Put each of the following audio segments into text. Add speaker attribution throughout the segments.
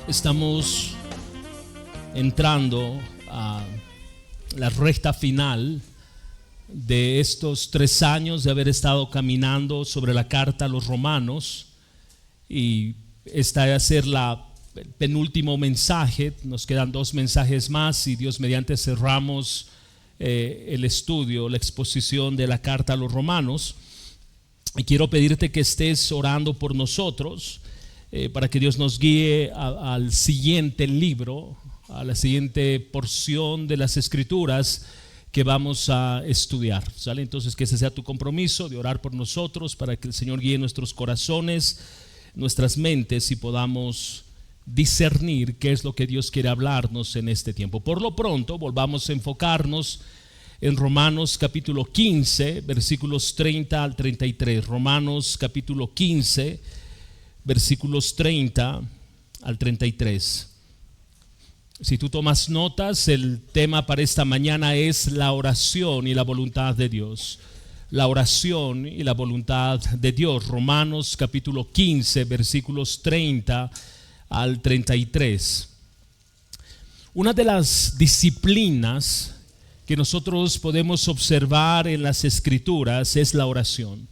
Speaker 1: Estamos entrando a la recta final de estos 3 años de haber estado caminando sobre la carta a los romanos, y esta va a ser el penúltimo mensaje. Nos quedan 2 mensajes más y Dios mediante cerramos el estudio, la exposición de la carta a los romanos. Y quiero pedirte que estés orando por nosotros para que Dios nos guíe al siguiente libro, a la siguiente porción de las Escrituras que vamos a estudiar, ¿sale? Entonces, que ese sea tu compromiso de orar por nosotros para que el Señor guíe nuestros corazones, nuestras mentes, y podamos discernir qué es lo que Dios quiere hablarnos en este tiempo. Por lo pronto, volvamos a enfocarnos en Romanos capítulo 15, versículos 30 al 33. Romanos capítulo 15, versículos 30 al 33. Si tú tomas notas, el tema para esta mañana es la oración y la voluntad de Dios. La oración y la voluntad de Dios. Romanos capítulo 15, versículos 30 al 33. Una de las disciplinas que nosotros podemos observar en las Escrituras es la oración.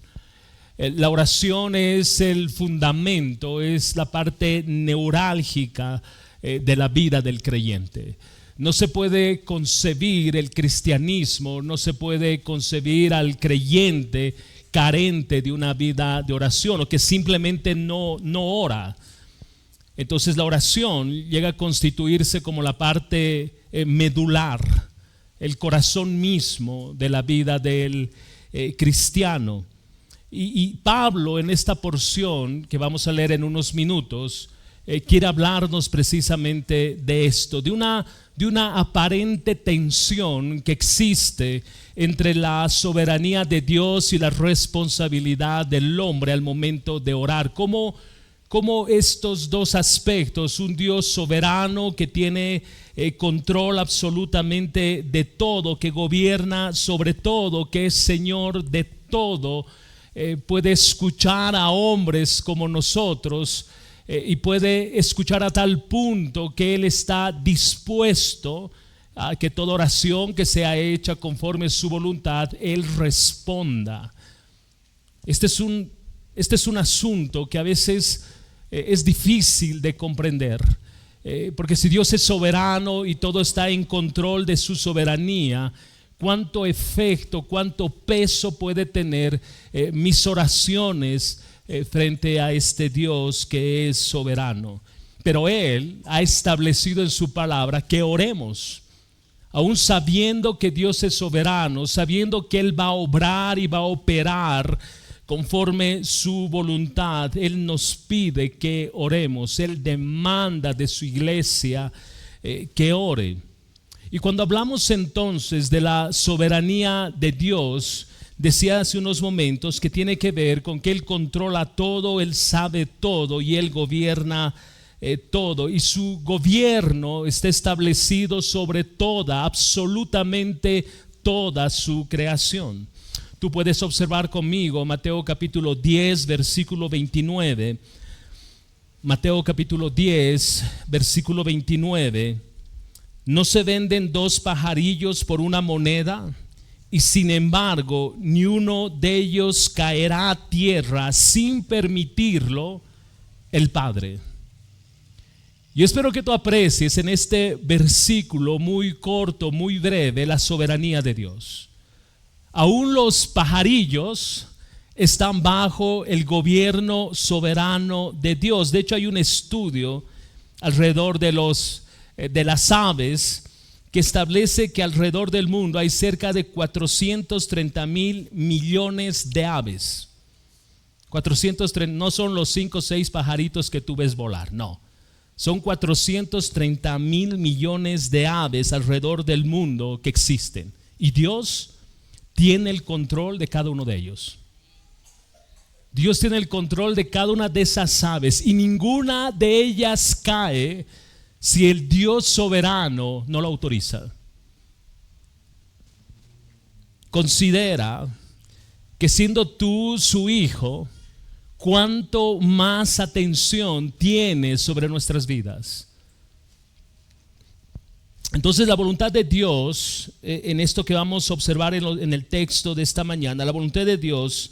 Speaker 1: La oración es el fundamento, es la parte neurálgica de la vida del creyente. No se puede concebir el cristianismo, no se puede concebir al creyente carente de una vida de oración, o que simplemente no ora. Entonces la oración llega a constituirse como la parte medular, el corazón mismo de la vida del cristiano. Y Pablo, en esta porción que vamos a leer en unos minutos, quiere hablarnos precisamente de esto, de una aparente tensión que existe entre la soberanía de Dios y la responsabilidad del hombre al momento de orar. Como estos dos aspectos, un Dios soberano que tiene control absolutamente de todo, que gobierna sobre todo, que es Señor de todo, puede escuchar a hombres como nosotros, y puede escuchar a tal punto que Él está dispuesto a que toda oración que sea hecha conforme a su voluntad, Él responda. Este es un asunto que a veces es difícil de comprender, porque si Dios es soberano y todo está en control de su soberanía, cuánto efecto, cuánto peso puede tener mis oraciones frente a este Dios que es soberano. Pero Él ha establecido en su palabra que oremos, aún sabiendo que Dios es soberano, sabiendo que Él va a obrar y va a operar conforme su voluntad. Él nos pide que oremos, Él demanda de su iglesia que ore. Y cuando hablamos entonces de la soberanía de Dios, decía hace unos momentos que tiene que ver con que Él controla todo, Él sabe todo y Él gobierna todo. Y su gobierno está establecido sobre toda, absolutamente toda su creación. Tú puedes observar conmigo Mateo capítulo 10, versículo 29. Mateo capítulo 10, versículo 29. ¿No se venden 2 pajarillos por una moneda? Y sin embargo, ni uno de ellos caerá a tierra sin permitirlo el Padre. Yo espero que tú aprecies en este versículo muy corto, muy breve, la soberanía de Dios. Aún los pajarillos están bajo el gobierno soberano de Dios. De hecho, hay un estudio alrededor de las aves que establece que alrededor del mundo hay cerca de 430,000 millones de aves. 430, no son los 5 o 6 pajaritos que tú ves volar, no. Son 430,000 millones de aves alrededor del mundo que existen. Y Dios tiene el control de cada uno de ellos. Dios tiene el control de cada una de esas aves, y ninguna de ellas cae si el Dios soberano no lo autoriza. Considera que siendo tú su hijo, cuánto más atención tiene sobre nuestras vidas. Entonces la voluntad de Dios, en esto que vamos a observar en el texto de esta mañana, la voluntad de Dios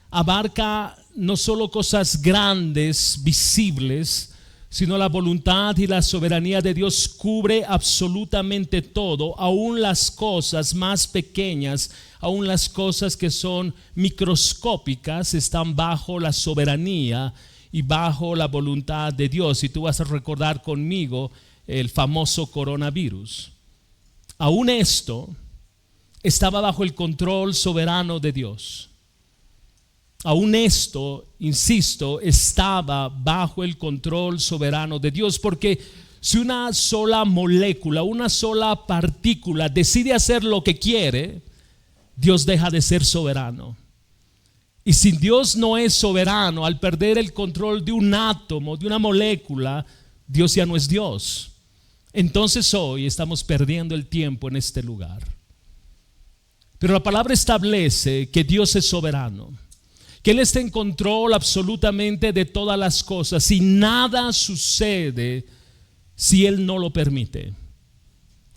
Speaker 1: abarca no solo cosas grandes, visibles, sino la voluntad y la soberanía de Dios cubre absolutamente todo, aún las cosas más pequeñas, aún las cosas que son microscópicas están bajo la soberanía y bajo la voluntad de Dios. Y tú vas a recordar conmigo el famoso coronavirus. Aún esto estaba bajo el control soberano de Dios. Aún esto, insisto, estaba bajo el control soberano de Dios, porque si una sola molécula, una sola partícula decide hacer lo que quiere, Dios deja de ser soberano. Y si Dios no es soberano, al perder el control de un átomo, de una molécula, Dios ya no es Dios. Entonces hoy estamos perdiendo el tiempo en este lugar. Pero la palabra establece que Dios es soberano, que Él está en control absolutamente de todas las cosas y nada sucede si Él no lo permite.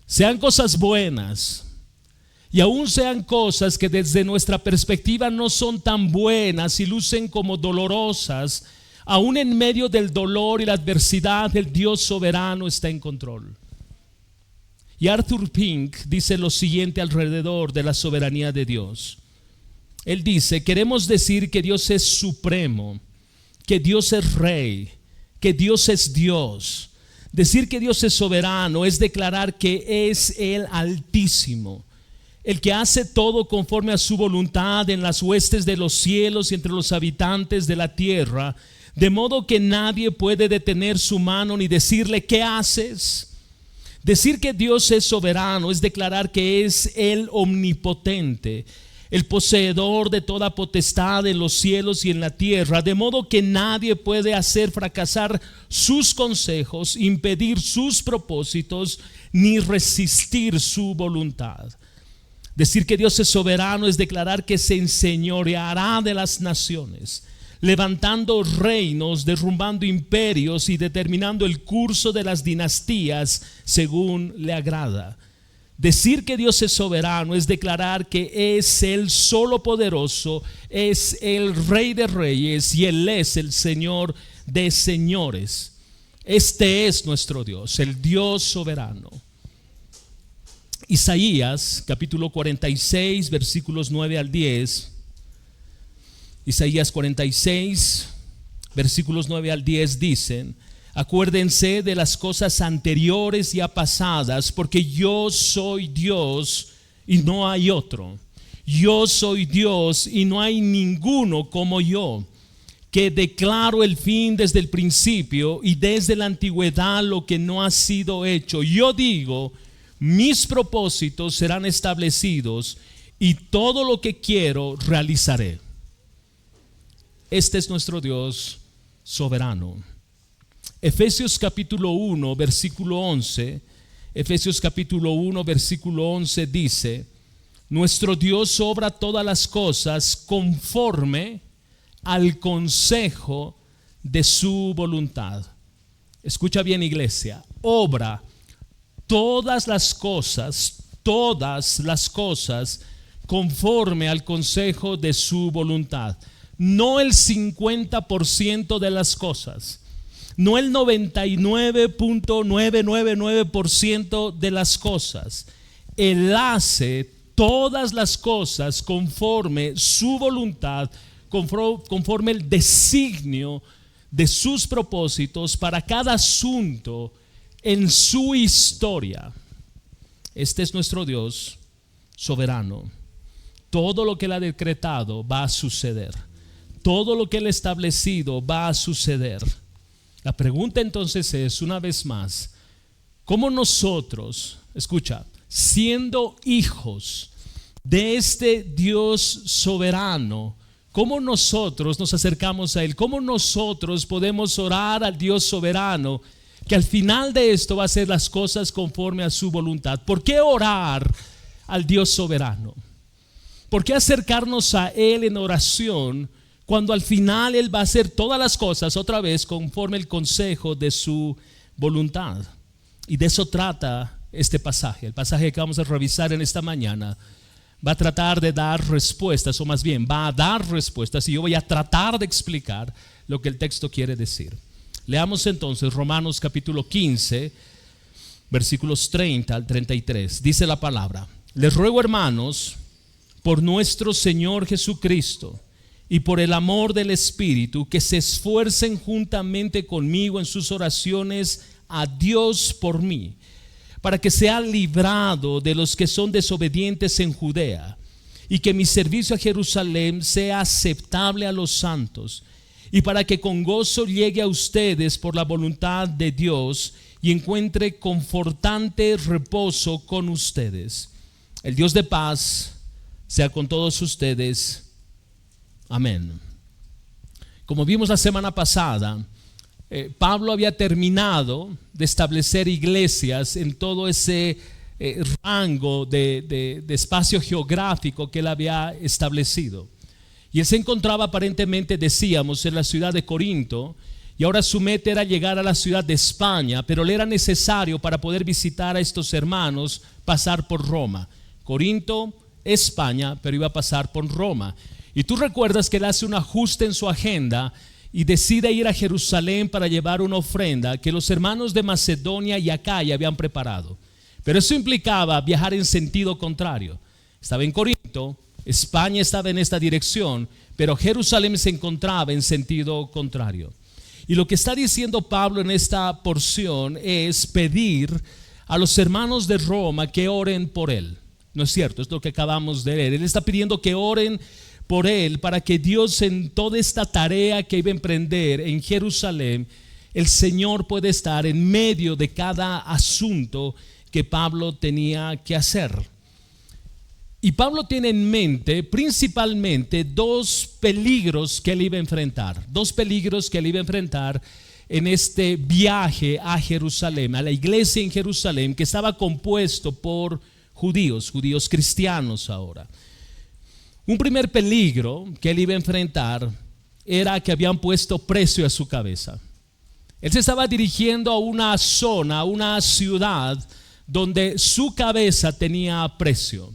Speaker 1: Sean cosas buenas y aún sean cosas que desde nuestra perspectiva no son tan buenas y lucen como dolorosas, aún en medio del dolor y la adversidad, el Dios soberano está en control. Y Arthur Pink dice lo siguiente alrededor de la soberanía de Dios. Él dice: queremos decir que Dios es supremo, que Dios es rey, que Dios es Dios. Decir que Dios es soberano es declarar que es el Altísimo, el que hace todo conforme a su voluntad en las huestes de los cielos y entre los habitantes de la tierra, de modo que nadie puede detener su mano ni decirle: ¿qué haces? Decir que Dios es soberano es declarar que es el omnipotente, el poseedor de toda potestad en los cielos y en la tierra, de modo que nadie puede hacer fracasar sus consejos, impedir sus propósitos, ni resistir su voluntad. Decir que Dios es soberano es declarar que se enseñoreará de las naciones, levantando reinos, derrumbando imperios y determinando el curso de las dinastías según le agrada. Decir que Dios es soberano es declarar que es el solo poderoso, es el Rey de reyes y Él es el Señor de señores. Este es nuestro Dios, el Dios soberano. Isaías capítulo 46 versículos 9 al 10. Isaías 46 versículos 9 al 10 dicen: acuérdense de las cosas anteriores ya pasadas, porque yo soy Dios y no hay otro. Yo soy Dios y no hay ninguno como yo, que declaro el fin desde el principio y desde la antigüedad lo que no ha sido hecho. Yo digo: mis propósitos serán establecidos y todo lo que quiero realizaré. Este es nuestro Dios soberano. Efesios capítulo 1 versículo 11. Efesios capítulo 1 versículo 11 dice: nuestro Dios obra todas las cosas conforme al consejo de su voluntad. Escucha bien, iglesia: obra todas las cosas conforme al consejo de su voluntad. No el 50% de las cosas, no el 99.999% de las cosas. Él hace todas las cosas conforme su voluntad, conforme el designio de sus propósitos para cada asunto en su historia. Este es nuestro Dios soberano. Todo lo que Él ha decretado va a suceder. Todo lo que Él ha establecido va a suceder. La pregunta entonces es, una vez más, ¿cómo nosotros, escucha, siendo hijos de este Dios soberano, cómo nosotros nos acercamos a Él? ¿Cómo nosotros podemos orar al Dios soberano, que al final de esto va a hacer las cosas conforme a su voluntad? ¿Por qué orar al Dios soberano? ¿Por qué acercarnos a Él en oración cuando al final Él va a hacer todas las cosas otra vez conforme el consejo de su voluntad. Y de eso trata este pasaje. El pasaje que vamos a revisar en esta mañana va a tratar de dar respuestas, o más bien va a dar respuestas, y yo voy a tratar de explicar lo que el texto quiere decir. Leamos entonces Romanos capítulo 15, versículos 30 al 33. Dice la palabra: les ruego, hermanos, por nuestro Señor Jesucristo y por el amor del Espíritu, que se esfuercen juntamente conmigo en sus oraciones a Dios por mí, para que sea librado de los que son desobedientes en Judea, y que mi servicio a Jerusalén sea aceptable a los santos, y para que con gozo llegue a ustedes por la voluntad de Dios y encuentre confortante reposo con ustedes. El Dios de paz sea con todos ustedes. Amén. Como vimos la semana pasada, Pablo había terminado de establecer iglesias en todo ese rango de espacio geográfico que él había establecido. Y él se encontraba aparentemente, decíamos, en la ciudad de Corinto, y ahora su meta era llegar a la ciudad de España, pero le era necesario, para poder visitar a estos hermanos, pasar por Roma. Corinto, España, pero iba a pasar por Roma. Y tú recuerdas que él hace un ajuste en su agenda y decide ir a Jerusalén para llevar una ofrenda que los hermanos de Macedonia y Acaya habían preparado. Pero eso implicaba viajar en sentido contrario. Estaba en Corinto, España estaba en esta dirección, pero Jerusalén se encontraba en sentido contrario. Y lo que está diciendo Pablo en esta porción es pedir a los hermanos de Roma que oren por él. ¿No es cierto? Es lo que acabamos de leer. Él está pidiendo que oren por él, para que Dios, en toda esta tarea que iba a emprender en Jerusalén, el Señor puede estar en medio de cada asunto que Pablo tenía que hacer. Y Pablo tiene en mente principalmente dos peligros que él iba a enfrentar. Dos peligros que él iba a enfrentar en este viaje a Jerusalén, a la iglesia en Jerusalén, que estaba compuesto por judíos cristianos ahora. Un primer peligro que él iba a enfrentar era que habían puesto precio a su cabeza. Él se estaba dirigiendo a una zona, a una ciudad donde su cabeza tenía precio.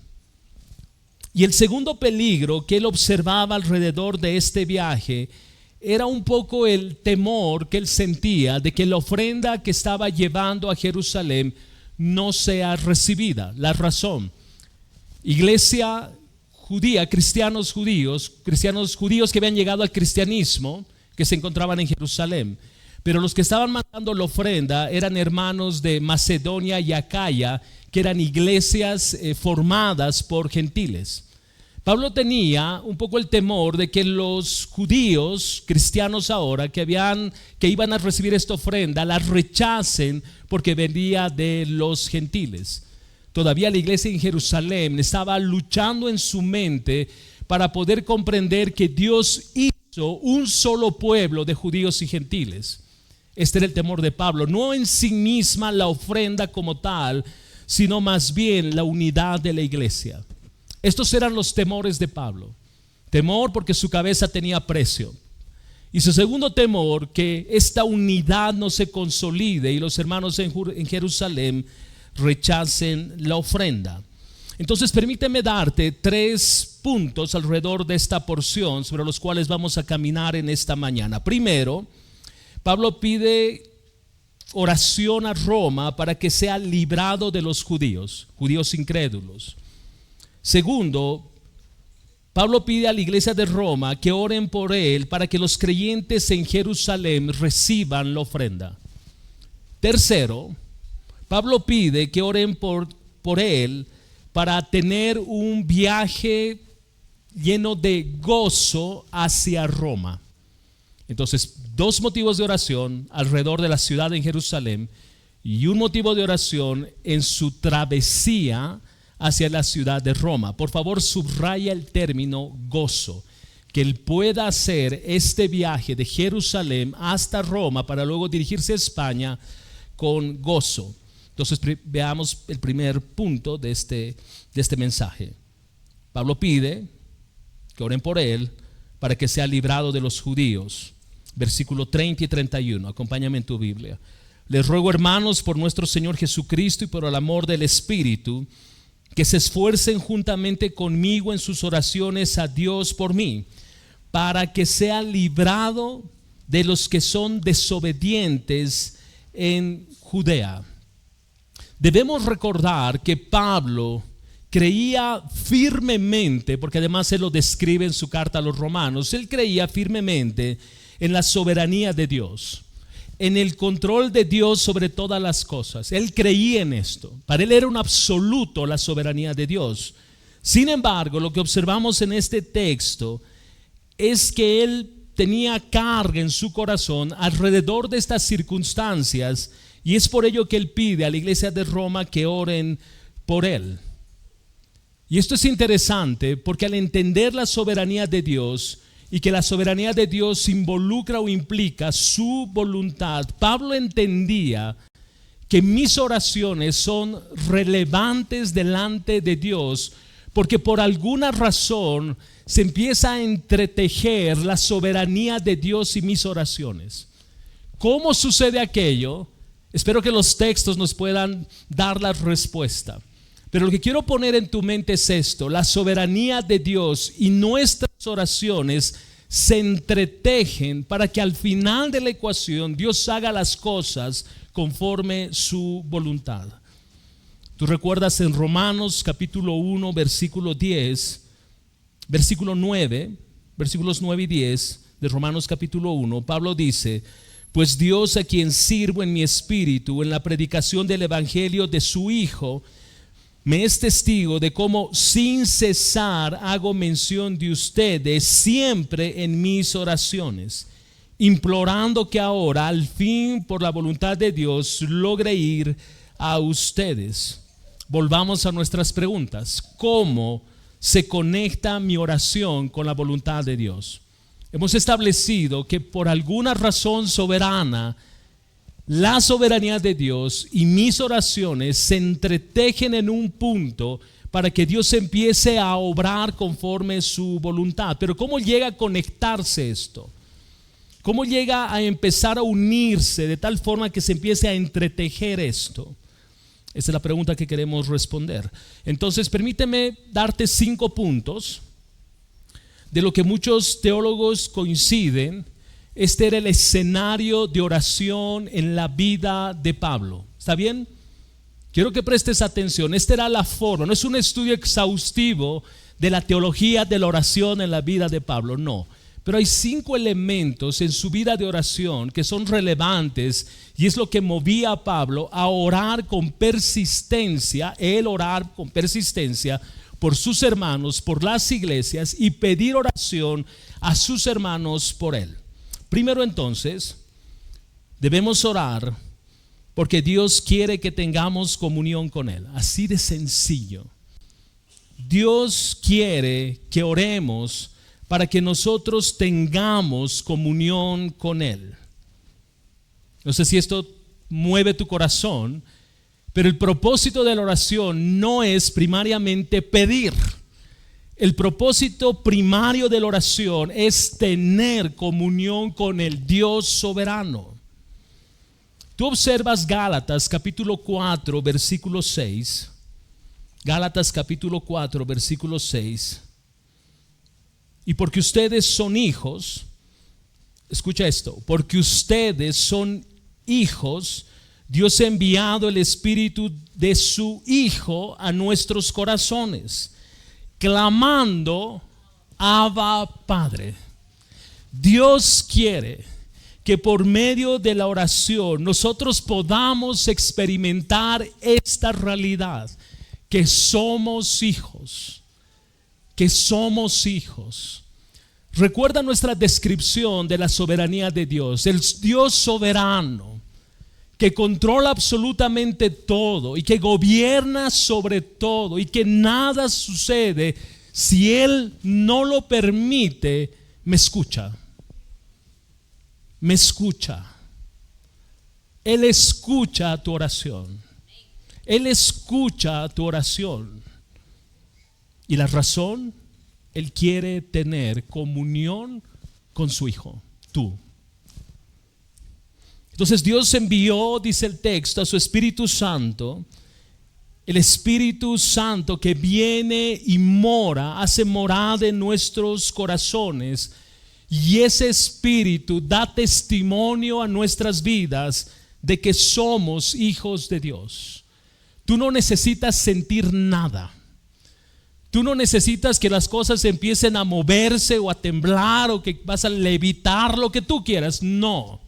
Speaker 1: Y el segundo peligro que él observaba alrededor de este viaje era un poco el temor que él sentía de que la ofrenda que estaba llevando a Jerusalén no sea recibida. La razón: iglesia judía, cristianos judíos que habían llegado al cristianismo, que se encontraban en Jerusalén. Pero los que estaban mandando la ofrenda eran hermanos de Macedonia y Acaya, que eran iglesias formadas por gentiles. Pablo tenía un poco el temor de que los judíos cristianos ahora que iban a recibir esta ofrenda la rechacen porque venía de los gentiles. Todavía la iglesia en Jerusalén estaba luchando en su mente para poder comprender que Dios hizo un solo pueblo de judíos y gentiles. Este era el temor de Pablo, no en sí misma la ofrenda como tal, sino más bien la unidad de la iglesia. Estos eran los temores de Pablo. Temor porque su cabeza tenía precio. Y su segundo temor, que esta unidad no se consolide y los hermanos en Jerusalén rechacen la ofrenda. Entonces permíteme darte 3 puntos alrededor de esta porción sobre los cuales vamos a caminar en esta mañana. Primero, Pablo pide oración a Roma para que sea librado de los judíos incrédulos. Segundo, Pablo pide a la iglesia de Roma que oren por él para que los creyentes en Jerusalén reciban la ofrenda. Tercero, Pablo pide que oren por él para tener un viaje lleno de gozo hacia Roma. Entonces, 2 motivos de oración alrededor de la ciudad en Jerusalén y un motivo de oración en su travesía hacia la ciudad de Roma. Por favor, subraya el término gozo, que él pueda hacer este viaje de Jerusalén hasta Roma para luego dirigirse a España con gozo. Entonces veamos el primer punto de este mensaje. Pablo pide que oren por él para que sea librado de los judíos. Versículo 30 y 31, acompáñame en tu Biblia. Les ruego, hermanos, por nuestro Señor Jesucristo y por el amor del Espíritu, que se esfuercen juntamente conmigo en sus oraciones a Dios por mí, para que sea librado de los que son desobedientes en Judea. Debemos recordar que Pablo creía firmemente, porque además él lo describe en su carta a los romanos, él creía firmemente en la soberanía de Dios, en el control de Dios sobre todas las cosas. Él creía en esto. Para él era un absoluto la soberanía de Dios. Sin embargo, lo que observamos en este texto es que él tenía carga en su corazón alrededor de estas circunstancias, y es por ello que él pide a la iglesia de Roma que oren por él. Y esto es interesante porque al entender la soberanía de Dios y que la soberanía de Dios involucra o implica su voluntad, Pablo entendía que mis oraciones son relevantes delante de Dios, porque por alguna razón se empieza a entretejer la soberanía de Dios y mis oraciones. ¿Cómo sucede aquello? Espero que los textos nos puedan dar la respuesta. Pero lo que quiero poner en tu mente es esto: la soberanía de Dios y nuestras oraciones se entretejen para que al final de la ecuación Dios haga las cosas conforme su voluntad. Tú recuerdas en Romanos capítulo 1 versículo 10, versículo 9, versículos 9 y 10 de Romanos capítulo 1, Pablo dice: pues Dios, a quien sirvo en mi espíritu en la predicación del evangelio de su Hijo, me es testigo de cómo sin cesar hago mención de ustedes siempre en mis oraciones, implorando que ahora al fin por la voluntad de Dios logre ir a ustedes. Volvamos a nuestras preguntas. ¿Cómo se conecta mi oración con la voluntad de Dios? Hemos establecido que por alguna razón soberana, la soberanía de Dios y mis oraciones se entretejen en un punto para que Dios empiece a obrar conforme su voluntad. Pero ¿cómo llega a conectarse esto? ¿Cómo llega a empezar a unirse de tal forma que se empiece a entretejer esto? Esa es la pregunta que queremos responder. Entonces, permíteme darte 5 puntos de lo que muchos teólogos coinciden. Este era el escenario de oración en la vida de Pablo. ¿Está bien? Quiero que prestes atención. Esta era la forma. No es un estudio exhaustivo de la teología de la oración en la vida de Pablo, no. Pero hay 5 elementos en su vida de oración que son relevantes, y es lo que movía a Pablo a orar con persistencia. Él orar con persistencia por sus hermanos, por las iglesias, y pedir oración a sus hermanos por él. Primero, entonces, debemos orar porque Dios quiere que tengamos comunión con él. Así de sencillo. Dios quiere que oremos para que nosotros tengamos comunión con él. No sé si esto mueve tu corazón, pero el propósito de la oración no es primariamente pedir. El propósito primario de la oración es tener comunión con el Dios soberano. Tú observas Gálatas capítulo 4 versículo 6. Gálatas capítulo 4 versículo 6. Y porque ustedes son hijos, escucha esto, porque ustedes son hijos, Dios ha enviado el Espíritu de su Hijo a nuestros corazones, clamando: Abba, Padre. Dios quiere que por medio de la oración nosotros podamos experimentar esta realidad, que somos hijos, que somos hijos. Recuerda nuestra descripción de la soberanía de Dios, el Dios soberano que controla absolutamente todo y que gobierna sobre todo, y que nada sucede si Él no lo permite. Me escucha. Me escucha. Él escucha tu oración. Él escucha tu oración. ¿Y la razón? Él quiere tener comunión con su Hijo, tú. Entonces Dios envió, dice el texto, a su Espíritu Santo. El Espíritu Santo que viene y mora, hace morada en nuestros corazones. Y ese Espíritu da testimonio a nuestras vidas de que somos hijos de Dios. Tú no necesitas sentir nada. Tú no necesitas que las cosas empiecen a moverse o a temblar o que vas a levitar, lo que tú quieras. No.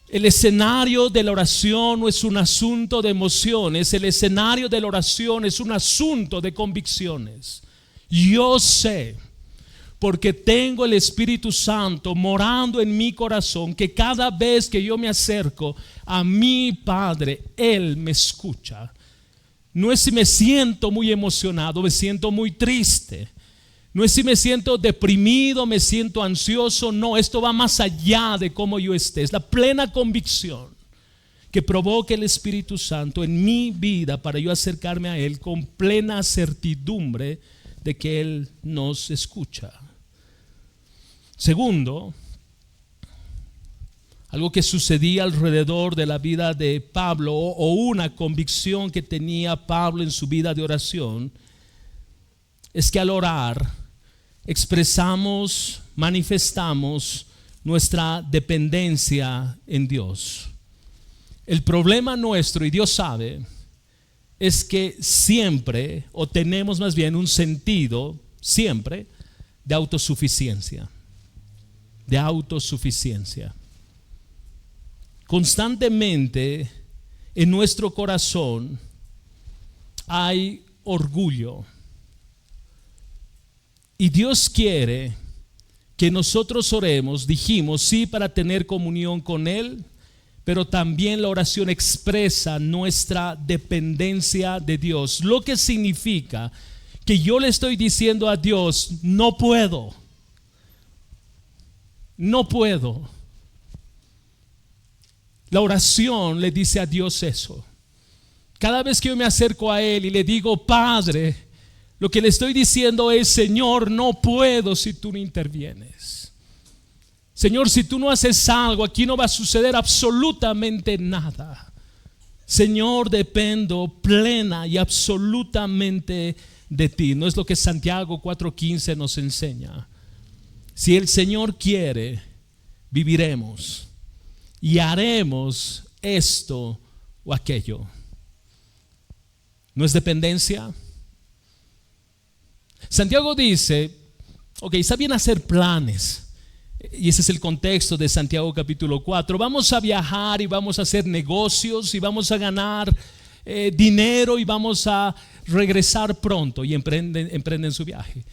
Speaker 1: El escenario de la oración no es un asunto de emociones. El escenario de la oración es un asunto de convicciones. Yo sé, porque tengo el Espíritu Santo morando en mi corazón, que cada vez que yo me acerco a mi Padre, Él me escucha. No es si me siento muy emocionado, me siento muy triste. No es si me siento deprimido, me siento ansioso. No, esto va más allá de cómo yo esté. Es la plena convicción que provoque el Espíritu Santo en mi vida para yo acercarme a Él con plena certidumbre de que Él nos escucha. Segundo, algo que sucedía alrededor de la vida de Pablo, o una convicción que tenía Pablo en su vida de oración, es que al orar expresamos, manifestamos nuestra dependencia en Dios. El problema nuestro, y Dios sabe, es que siempre, o tenemos más bien un sentido siempre de autosuficiencia. De autosuficiencia. Constantemente en nuestro corazón hay orgullo. Y Dios quiere que nosotros oremos, dijimos, sí, para tener comunión con Él, pero también la oración expresa nuestra dependencia de Dios. Lo que significa que yo le estoy diciendo a Dios, no puedo. No puedo. La oración le dice a Dios eso. Cada vez que yo me acerco a Él y le digo, Padre, lo que le estoy diciendo es, Señor, no puedo si tú no intervienes. Señor, si tú no haces algo, aquí no va a suceder absolutamente nada. Señor, dependo plena y absolutamente de ti. No es lo que Santiago 4:15 nos enseña. Si el Señor quiere, viviremos y haremos esto o aquello. ¿No es dependencia? Santiago dice, ok, está bien hacer planes. Y ese es el contexto de Santiago capítulo 4. Vamos a viajar y vamos a hacer negocios y vamos a ganar dinero y vamos a regresar pronto, y emprenden su viaje.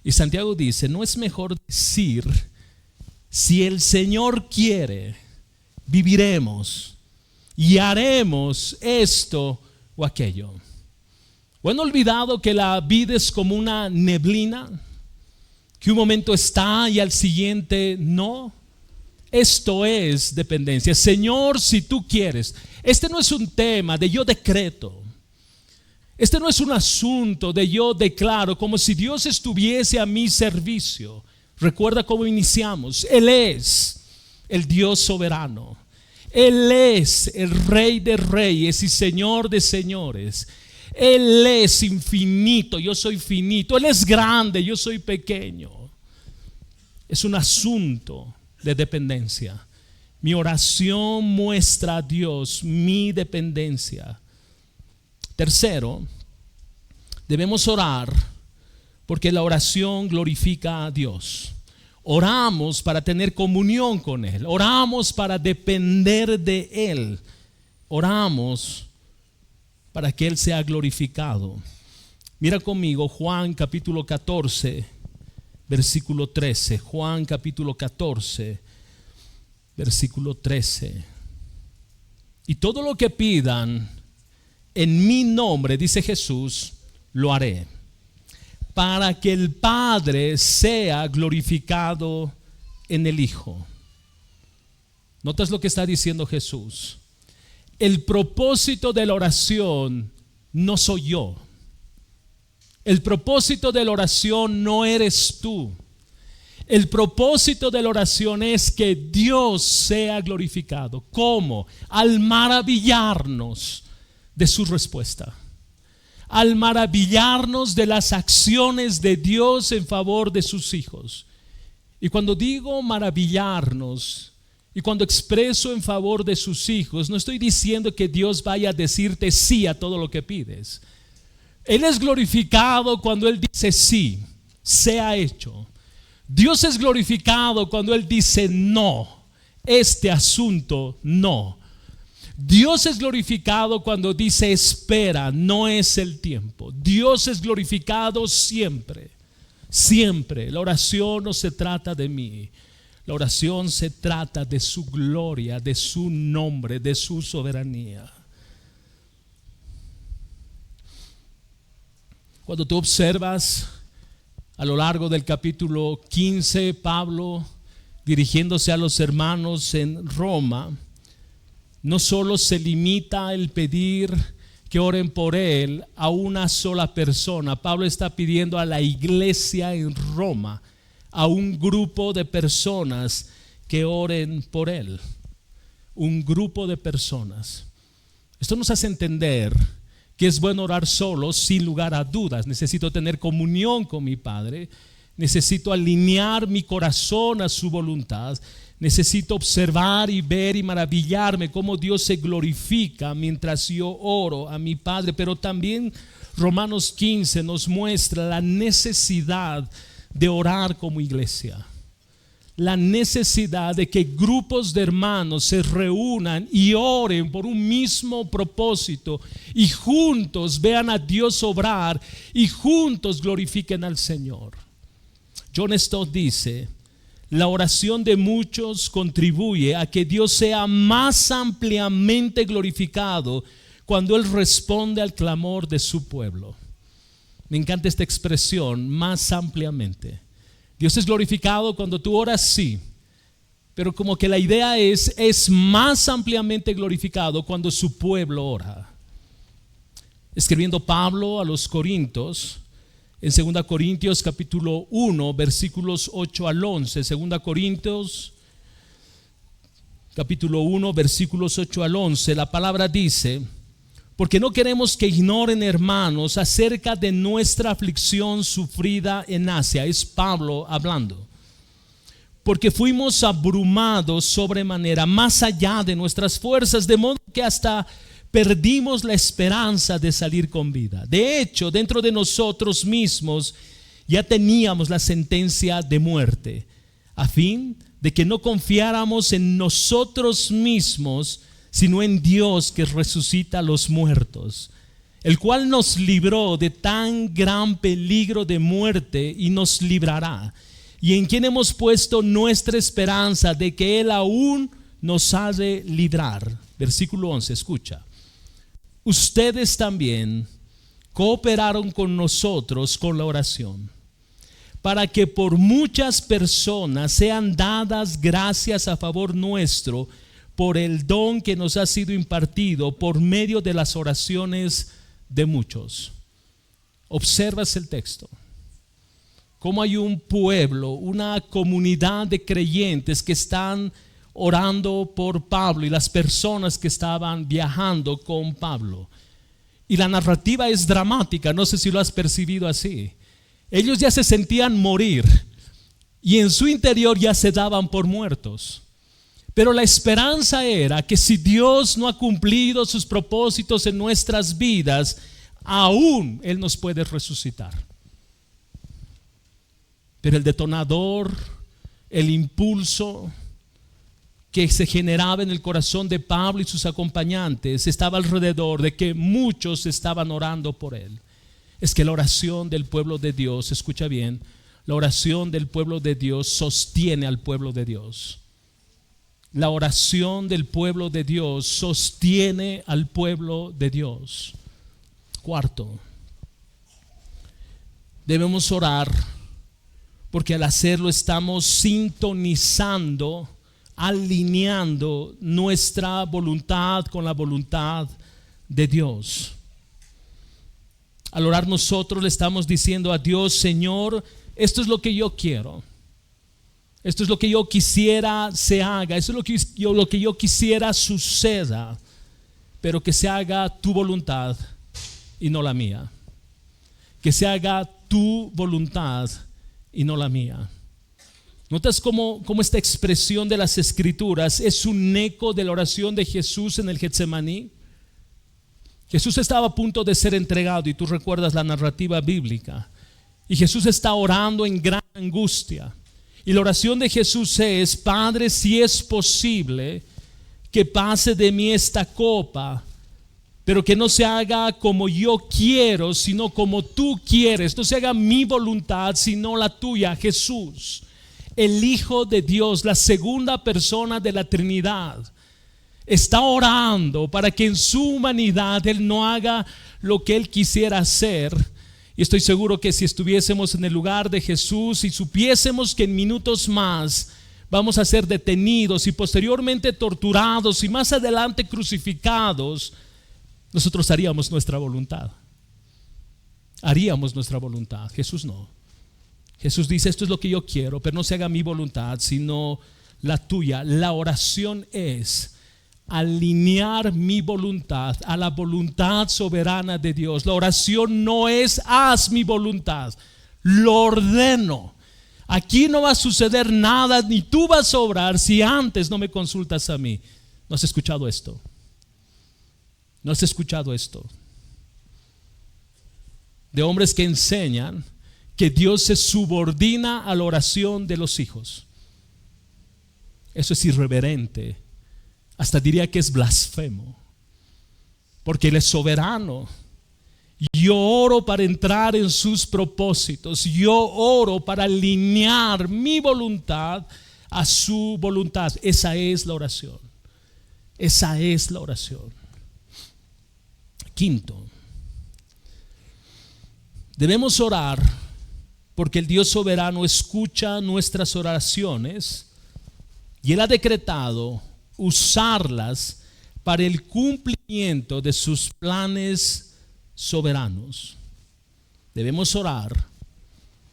Speaker 1: Y Santiago dice, ¿no es mejor decir, si el Señor quiere, viviremos y haremos esto o aquello? ¿Bueno, olvidado que la vida es como una neblina, que un momento está y al siguiente no? Esto es dependencia. Señor, si tú quieres. Este no es un tema de yo decreto. Este no es un asunto de yo declaro, como si Dios estuviese a mi servicio. Recuerda cómo iniciamos. Él es el Dios soberano. Él es el Rey de reyes y Señor de señores. Él es infinito, yo soy finito. Él es grande, yo soy pequeño. Es un asunto de dependencia. Mi oración muestra a Dios mi dependencia. Tercero, debemos orar porque la oración glorifica a Dios. Oramos para tener comunión con Él. Oramos para depender de Él. Oramos para que Él sea glorificado. Mira conmigo Juan capítulo 14, versículo 13. Juan capítulo 14, versículo 13. Y todo lo que pidan en mi nombre, dice Jesús, lo haré, para que el Padre sea glorificado en el Hijo. ¿Notas lo que está diciendo Jesús? El propósito de la oración no soy yo. El propósito de la oración no eres tú. El propósito de la oración es que Dios sea glorificado. ¿Cómo? Al maravillarnos de su respuesta. Al maravillarnos de las acciones de Dios en favor de sus hijos. Y cuando digo maravillarnos y cuando expreso en favor de sus hijos, no estoy diciendo que Dios vaya a decirte sí a todo lo que pides. Él es glorificado cuando Él dice sí, sea hecho. Dios es glorificado cuando Él dice no, este asunto no. Dios es glorificado cuando dice espera, no es el tiempo. Dios es glorificado siempre, siempre. La oración no se trata de mí. La oración se trata de su gloria, de su nombre, de su soberanía. Cuando tú observas a lo largo del capítulo 15, Pablo dirigiéndose a los hermanos en Roma, no solo se limita el pedir que oren por él a una sola persona. Pablo está pidiendo a la iglesia en Roma, a un grupo de personas que oren por él. Un grupo de personas. Esto nos hace entender que es bueno orar solo, sin lugar a dudas. Necesito tener comunión con mi Padre. Necesito alinear mi corazón a su voluntad. Necesito observar y ver y maravillarme cómo Dios se glorifica mientras yo oro a mi Padre. Pero también Romanos 15 nos muestra la necesidad de orar como iglesia. La necesidad de que grupos de hermanos se reúnan y oren por un mismo propósito y juntos vean a Dios obrar y juntos glorifiquen al Señor. John Stott dice: la oración de muchos contribuye a que Dios sea más ampliamente glorificado cuando Él responde al clamor de su pueblo. Me encanta esta expresión, más ampliamente. Dios es glorificado cuando tú oras, sí, pero como que la idea es más ampliamente glorificado cuando su pueblo ora. Escribiendo Pablo a los Corintios, en 2 Corintios capítulo 1, versículos 8 al 11, 2 Corintios capítulo 1, versículos 8 al 11, la palabra dice: porque no queremos que ignoren, hermanos, acerca de nuestra aflicción sufrida en Asia. Es Pablo hablando. Porque fuimos abrumados sobremanera, más allá de nuestras fuerzas, de modo que hasta perdimos la esperanza de salir con vida. De hecho, dentro de nosotros mismos ya teníamos la sentencia de muerte, a fin de que no confiáramos en nosotros mismos, sino en Dios que resucita a los muertos, el cual nos libró de tan gran peligro de muerte y nos librará, y en quien hemos puesto nuestra esperanza de que Él aún nos ha de librar. Versículo 11, escucha: ustedes también cooperaron con nosotros con la oración, para que por muchas personas sean dadas gracias a favor nuestro, por el don que nos ha sido impartido por medio de las oraciones de muchos. Observas el texto. Cómo hay un pueblo, una comunidad de creyentes que están orando por Pablo y las personas que estaban viajando con Pablo. Y la narrativa es dramática, no sé si lo has percibido así. Ellos ya se sentían morir y en su interior ya se daban por muertos. Pero la esperanza era que si Dios no ha cumplido sus propósitos en nuestras vidas, aún Él nos puede resucitar. Pero el detonador, el impulso que se generaba en el corazón de Pablo y sus acompañantes estaba alrededor de que muchos estaban orando por él. Es que la oración del pueblo de Dios, escucha bien, la oración del pueblo de Dios sostiene al pueblo de Dios. La oración del pueblo de Dios sostiene al pueblo de Dios. Cuarto, debemos orar porque al hacerlo estamos sintonizando, alineando nuestra voluntad con la voluntad de Dios. Al orar nosotros le estamos diciendo a Dios: Señor, esto es lo que yo quiero. Esto es lo que yo quisiera se haga. Esto es lo que yo quisiera suceda. Pero que se haga tu voluntad y no la mía. Que se haga tu voluntad y no la mía. ¿Notas cómo esta expresión de las Escrituras es un eco de la oración de Jesús en el Getsemaní? Jesús estaba a punto de ser entregado, y tú recuerdas la narrativa bíblica. Y Jesús está orando en gran angustia. Y la oración de Jesús es: Padre, si es posible, que pase de mí esta copa, pero que no se haga como yo quiero, sino como tú quieres. No se haga mi voluntad, sino la tuya. Jesús, el Hijo de Dios, la segunda persona de la Trinidad, está orando para que en su humanidad Él no haga lo que Él quisiera hacer. Y estoy seguro que si estuviésemos en el lugar de Jesús y supiésemos que en minutos más vamos a ser detenidos y posteriormente torturados y más adelante crucificados, nosotros haríamos nuestra voluntad. Haríamos nuestra voluntad. Jesús no. Jesús dice: esto es lo que yo quiero, pero no se haga mi voluntad, sino la tuya. La oración es alinear mi voluntad a la voluntad soberana de Dios. La oración no es: haz mi voluntad, lo ordeno. Aquí no va a suceder nada, ni tú vas a obrar si antes no me consultas a mí. ¿No has escuchado esto? ¿No has escuchado esto? De hombres que enseñan que Dios se subordina a la oración de los hijos. Eso es irreverente. Hasta diría que es blasfemo, porque Él es soberano. Yo oro para entrar en sus propósitos. Yo oro para alinear mi voluntad a su voluntad. Esa es la oración. Esa es la oración. Quinto, debemos orar porque el Dios soberano escucha nuestras oraciones y Él ha decretado usarlas para el cumplimiento de sus planes soberanos. Debemos orar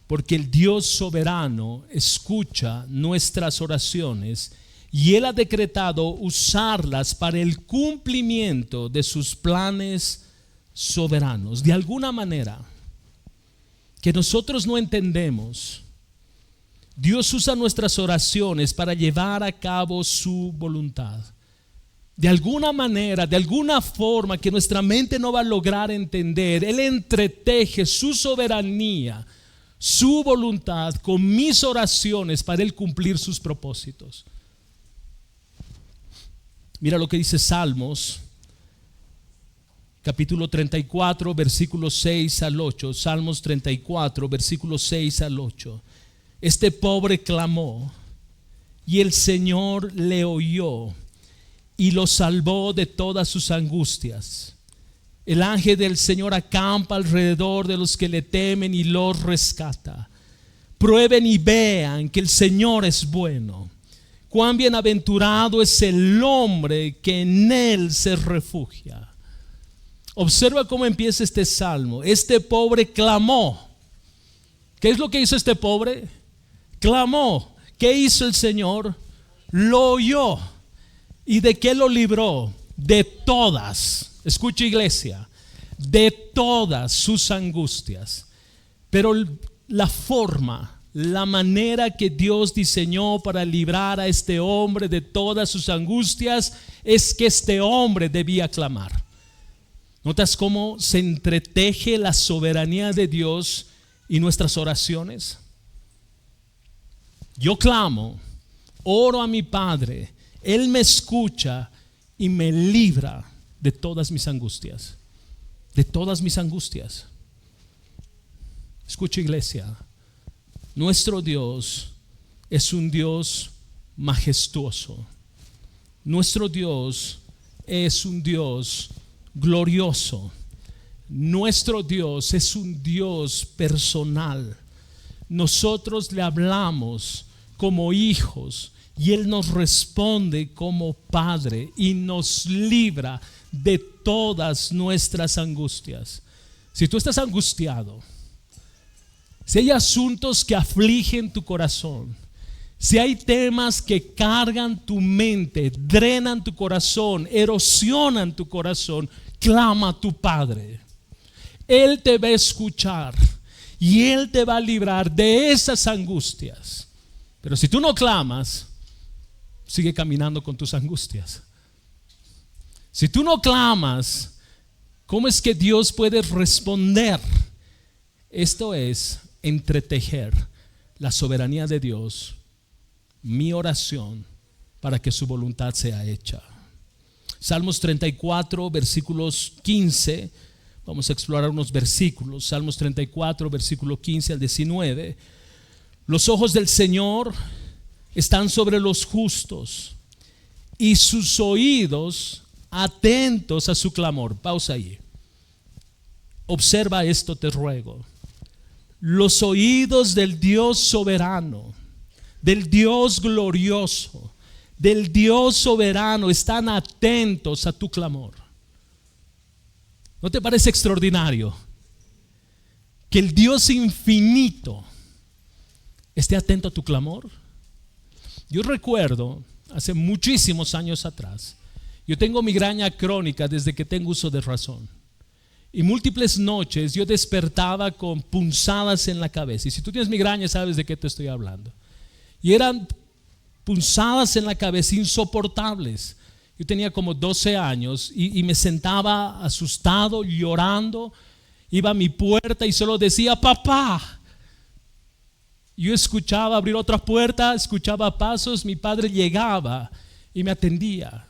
Speaker 1: porque el Dios soberano escucha nuestras oraciones y Él ha decretado usarlas para el cumplimiento de sus planes soberanos. De alguna manera que nosotros no entendemos, Dios usa nuestras oraciones para llevar a cabo su voluntad. De alguna manera, de alguna forma que nuestra mente no va a lograr entender, Él entreteje su soberanía, su voluntad con mis oraciones para Él cumplir sus propósitos. Mira lo que dice Salmos, capítulo 34, versículos 6 al 8. Salmos 34, versículos 6 al 8. Este pobre clamó y el Señor le oyó y lo salvó de todas sus angustias. El ángel del Señor acampa alrededor de los que le temen y los rescata. Prueben y vean que el Señor es bueno. Cuán bienaventurado es el hombre que en Él se refugia. Observa cómo empieza este salmo. Este pobre clamó. ¿Qué es lo que hizo este pobre? Clamó. ¿Qué hizo el Señor? Lo oyó. ¿Y de qué lo libró? De todas, escucha iglesia, de todas sus angustias. Pero la forma, la manera que Dios diseñó para librar a este hombre de todas sus angustias es que este hombre debía clamar. ¿Notas cómo se entreteje la soberanía de Dios y nuestras oraciones? Yo clamo, oro a mi Padre, Él me escucha y me libra de todas mis angustias. De todas mis angustias. Escucha iglesia, nuestro Dios es un Dios majestuoso. Nuestro Dios es un Dios glorioso. Nuestro Dios es un Dios personal. Nosotros le hablamos como hijos y Él nos responde como Padre y nos libra de todas nuestras angustias. Si tú estás angustiado, si hay asuntos que afligen tu corazón, si hay temas que cargan tu mente, drenan tu corazón, erosionan tu corazón, clama a tu Padre. Él te va a escuchar y Él te va a librar de esas angustias. Pero si tú no clamas, sigue caminando con tus angustias. Si tú no clamas, ¿cómo es que Dios puede responder? Esto es entretejer la soberanía de Dios, mi oración, para que su voluntad sea hecha. Salmos 34, versículos 15. Vamos a explorar unos versículos. Salmos 34, versículo 15 al 19. Los ojos del Señor están sobre los justos y sus oídos atentos a su clamor. Pausa ahí. Observa esto, te ruego. Los oídos del Dios soberano, del Dios glorioso, del Dios soberano están atentos a tu clamor. ¿No te parece extraordinario que el Dios infinito esté atento a tu clamor? Yo recuerdo hace muchísimos años atrás, yo tengo migraña crónica desde que tengo uso de razón. Y múltiples noches yo despertaba con punzadas en la cabeza. Y si tú tienes migraña sabes de qué te estoy hablando. Y eran punzadas en la cabeza insoportables. Yo tenía como 12 años y me sentaba asustado, llorando. Iba a mi puerta y solo decía papá. Yo escuchaba abrir otra puerta, escuchaba pasos. Mi padre llegaba y me atendía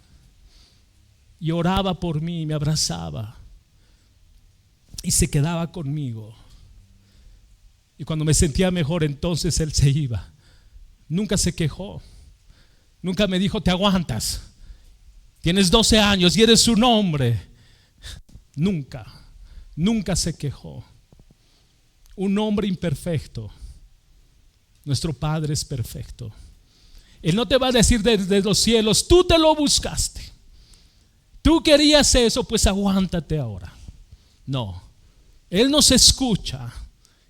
Speaker 1: y oraba por mí, me abrazaba y se quedaba conmigo. Y cuando me sentía mejor, entonces él se iba. Nunca se quejó, nunca me dijo te aguantas, tienes 12 años y eres un hombre. Nunca se quejó. Un hombre imperfecto. Nuestro Padre es perfecto. Él no te va a decir desde los cielos, tú te lo buscaste, tú querías eso, pues aguántate ahora. No, Él nos escucha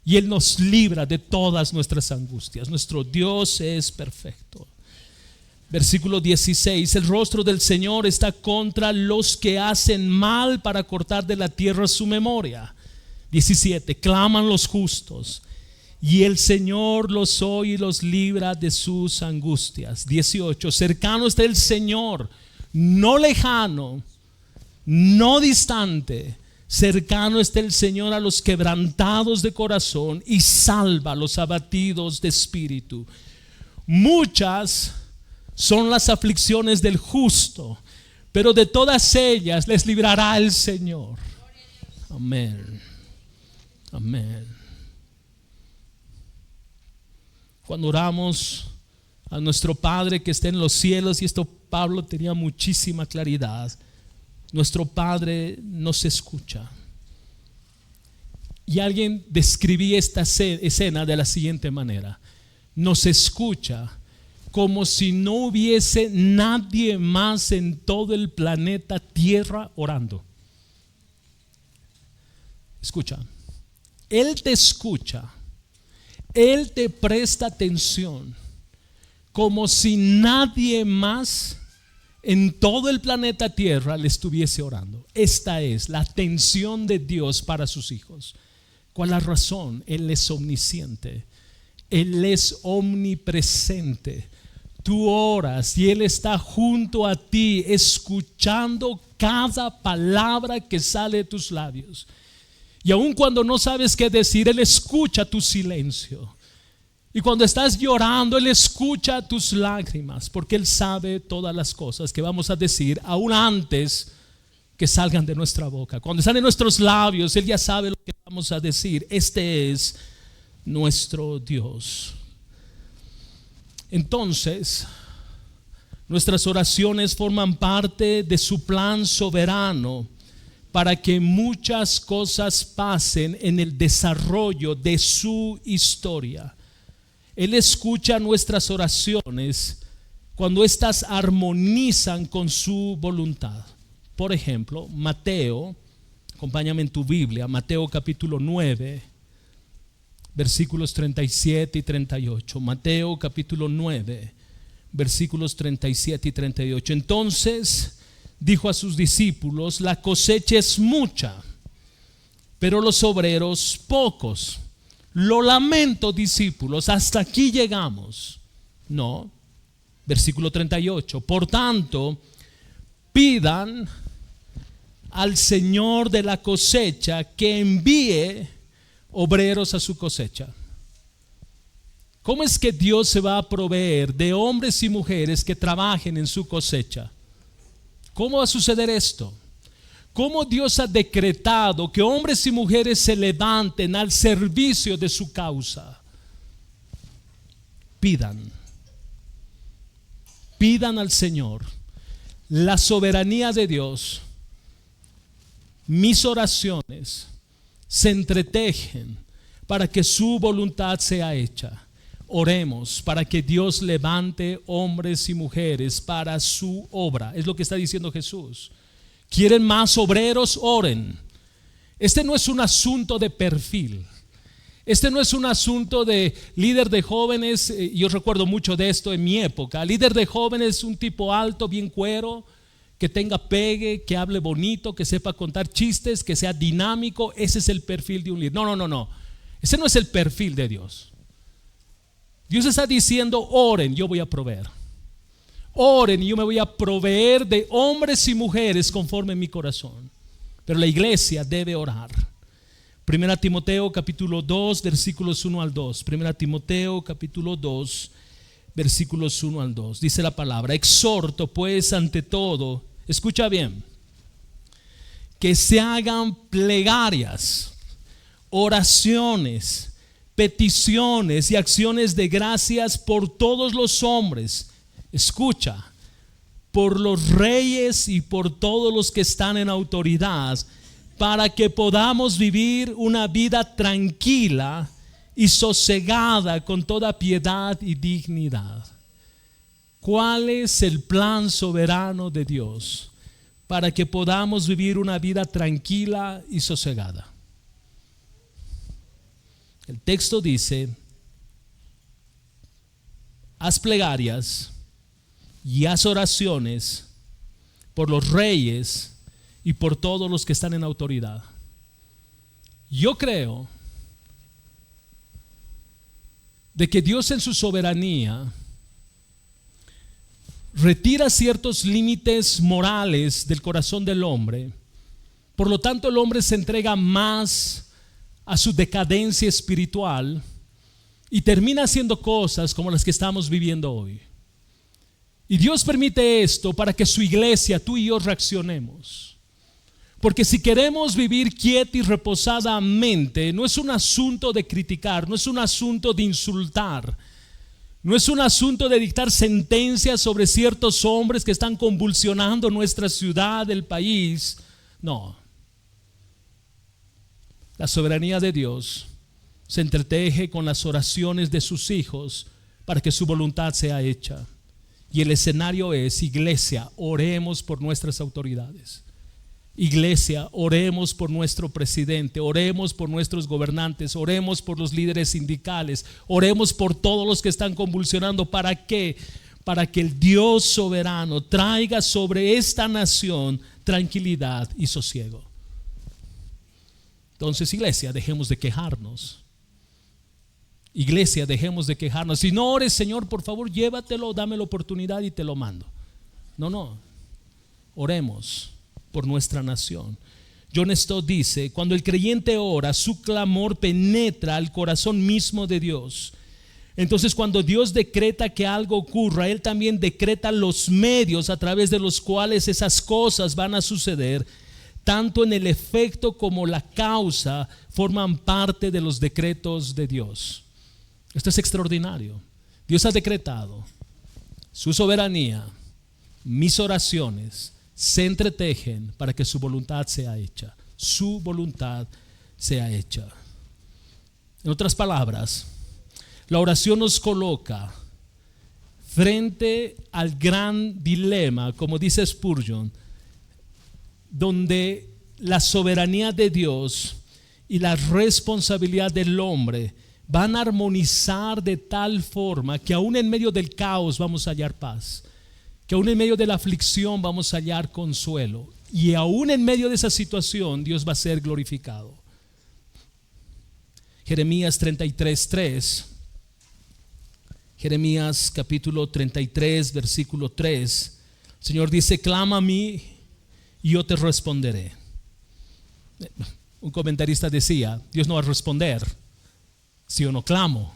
Speaker 1: y Él nos libra de todas nuestras angustias. Nuestro Dios es perfecto. Versículo 16. El rostro del Señor está contra los que hacen mal, para cortar de la tierra su memoria. 17. Claman los justos y el Señor los oye y los libra de sus angustias. 18. Cercano está el Señor, no lejano, no distante. Cercano está el Señor a los quebrantados de corazón y salva a los abatidos de espíritu. Muchas son las aflicciones del justo, pero de todas ellas les librará el Señor. Amén. Amén. Cuando oramos a nuestro Padre que está en los cielos, y esto Pablo tenía muchísima claridad, nuestro Padre nos escucha. Y alguien describía esta escena de la siguiente manera: nos escucha como si no hubiese nadie más en todo el planeta Tierra orando. Escucha, Él te escucha, Él te presta atención como si nadie más en todo el planeta Tierra le estuviese orando. Esta es la atención de Dios para sus hijos. ¿Cuál es la razón? Él es omnisciente, Él es omnipresente. Tú oras y Él está junto a ti, escuchando cada palabra que sale de tus labios. Y aun cuando no sabes qué decir, Él escucha tu silencio. Y cuando estás llorando, Él escucha tus lágrimas, porque Él sabe todas las cosas que vamos a decir, aún antes que salgan de nuestra boca. Cuando salen nuestros labios, Él ya sabe lo que vamos a decir. Este es nuestro Dios. Entonces, nuestras oraciones forman parte de su plan soberano para que muchas cosas pasen en el desarrollo de su historia. Él escucha nuestras oraciones cuando éstas armonizan con su voluntad. Por ejemplo, Mateo Acompáñame en tu Biblia, Mateo capítulo 9, versículos 37 y 38. Mateo capítulo 9, versículos 37 y 38. Entonces dijo a sus discípulos: la cosecha es mucha, pero los obreros pocos. Lo lamento, discípulos, hasta aquí llegamos. No. Versículo 38. Por tanto, pidan al Señor de la cosecha que envíe obreros a su cosecha. ¿Cómo es que Dios se va a proveer de hombres y mujeres que trabajen en su cosecha? ¿Cómo va a suceder esto? ¿Cómo Dios ha decretado que hombres y mujeres se levanten al servicio de su causa? Pidan al Señor. La soberanía de Dios, mis oraciones se entretejen para que su voluntad sea hecha. Oremos para que Dios levante hombres y mujeres para su obra. Es lo que está diciendo Jesús. ¿Quieren más obreros? Oren. Este no es un asunto de perfil. Este no es un asunto de líder de jóvenes. Yo recuerdo mucho de esto en mi época. Líder de jóvenes, un tipo alto, bien cuero, que tenga pegue, que hable bonito, que sepa contar chistes, que sea dinámico. Ese es el perfil de un líder. No. Ese no es el perfil de Dios. Dios está diciendo: oren, yo voy a proveer. Oren y yo me voy a proveer de hombres y mujeres conforme mi corazón. Pero la iglesia debe orar. Primera Timoteo capítulo 2 versículos 1 al 2. Primera Timoteo capítulo 2 versículos 1 al 2. Dice la palabra: exhorto pues ante todo, escucha bien, que se hagan plegarias, oraciones, peticiones y acciones de gracias por todos los hombres. Escucha, por los reyes y por todos los que están en autoridad, para que podamos vivir una vida tranquila y sosegada con toda piedad y dignidad. ¿Cuál es el plan soberano de Dios para que podamos vivir una vida tranquila y sosegada? El texto dice: haz plegarias y haz oraciones por los reyes y por todos los que están en autoridad. Yo creo de que Dios en su soberanía retira ciertos límites morales del corazón del hombre. Por lo tanto, el hombre se entrega más a su decadencia espiritual y termina haciendo cosas como las que estamos viviendo hoy. Y Dios permite esto para que su iglesia, tú y yo, reaccionemos. Porque si queremos vivir quieta y reposadamente, no es un asunto de criticar, no es un asunto de insultar, no es un asunto de dictar sentencias sobre ciertos hombres que están convulsionando nuestra ciudad, el país. No. La soberanía de Dios se entreteje con las oraciones de sus hijos para que su voluntad sea hecha. Y el escenario es: iglesia, oremos por nuestras autoridades. Iglesia, oremos por nuestro presidente, oremos por nuestros gobernantes, oremos por los líderes sindicales, oremos por todos los que están convulsionando. ¿Para qué? Para que el Dios soberano traiga sobre esta nación tranquilidad y sosiego. Entonces, iglesia, dejemos de quejarnos. Iglesia, dejemos de quejarnos. Si no ores: Señor, por favor, llévatelo, dame la oportunidad y te lo mando. No. Oremos por nuestra nación. John Stott dice: cuando el creyente ora, su clamor penetra al corazón mismo de Dios. Entonces, cuando Dios decreta que algo ocurra, Él también decreta los medios a través de los cuales esas cosas van a suceder. Tanto en el efecto como la causa forman parte de los decretos de Dios. Esto es extraordinario. Dios ha decretado su soberanía. Mis oraciones se entretejen para que su voluntad sea hecha. Su voluntad sea hecha. En otras palabras, la oración nos coloca frente al gran dilema, como dice Spurgeon, donde la soberanía de Dios y la responsabilidad del hombre van a armonizar de tal forma que aún en medio del caos vamos a hallar paz, que aún en medio de la aflicción vamos a hallar consuelo, y aún en medio de esa situación Dios va a ser glorificado. Jeremías 33:3. Jeremías capítulo 33 versículo 3. El Señor dice: clama a mí y yo te responderé. Un comentarista decía: Dios no va a responder si yo no clamo.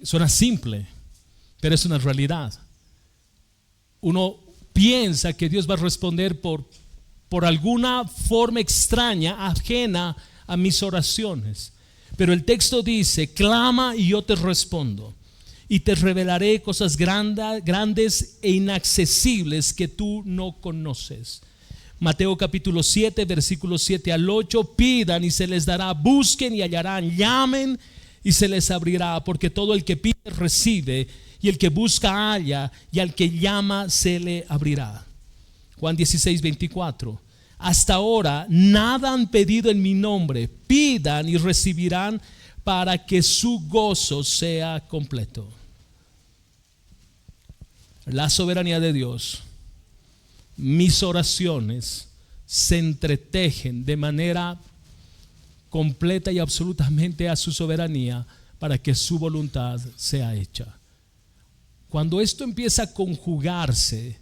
Speaker 1: Suena simple, pero es una realidad. Uno piensa que Dios va a responder por alguna forma extraña, ajena a mis oraciones. Pero el texto dice: clama y yo te respondo, y te revelaré cosas grandes e inaccesibles que tú no conoces. Mateo capítulo 7 versículos 7 al 8. Pidan y se les dará, busquen y hallarán, llamen y se les abrirá, porque todo el que pide recibe, y el que busca halla, y al que llama se le abrirá. Juan 16:24. Hasta ahora nada han pedido en mi nombre, pidan y recibirán, para que su gozo sea completo. La soberanía de Dios, mis oraciones se entretejen de manera completa y absolutamente a su soberanía, para que su voluntad sea hecha. Cuando esto empieza a conjugarse,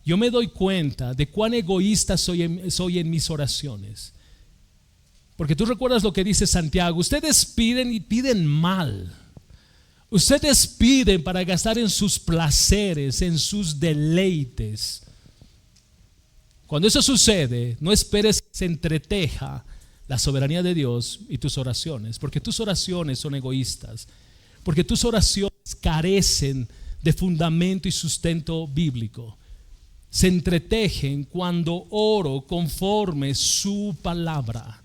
Speaker 1: yo me doy cuenta de cuán egoísta soy en mis oraciones. Porque tú recuerdas lo que dice Santiago: ustedes piden y piden mal. Ustedes piden para gastar en sus placeres, en sus deleites. Cuando eso sucede, no esperes que se entreteja la soberanía de Dios y tus oraciones, porque tus oraciones son egoístas, porque tus oraciones carecen de fundamento y sustento bíblico. Se entretejen cuando oro conforme su palabra.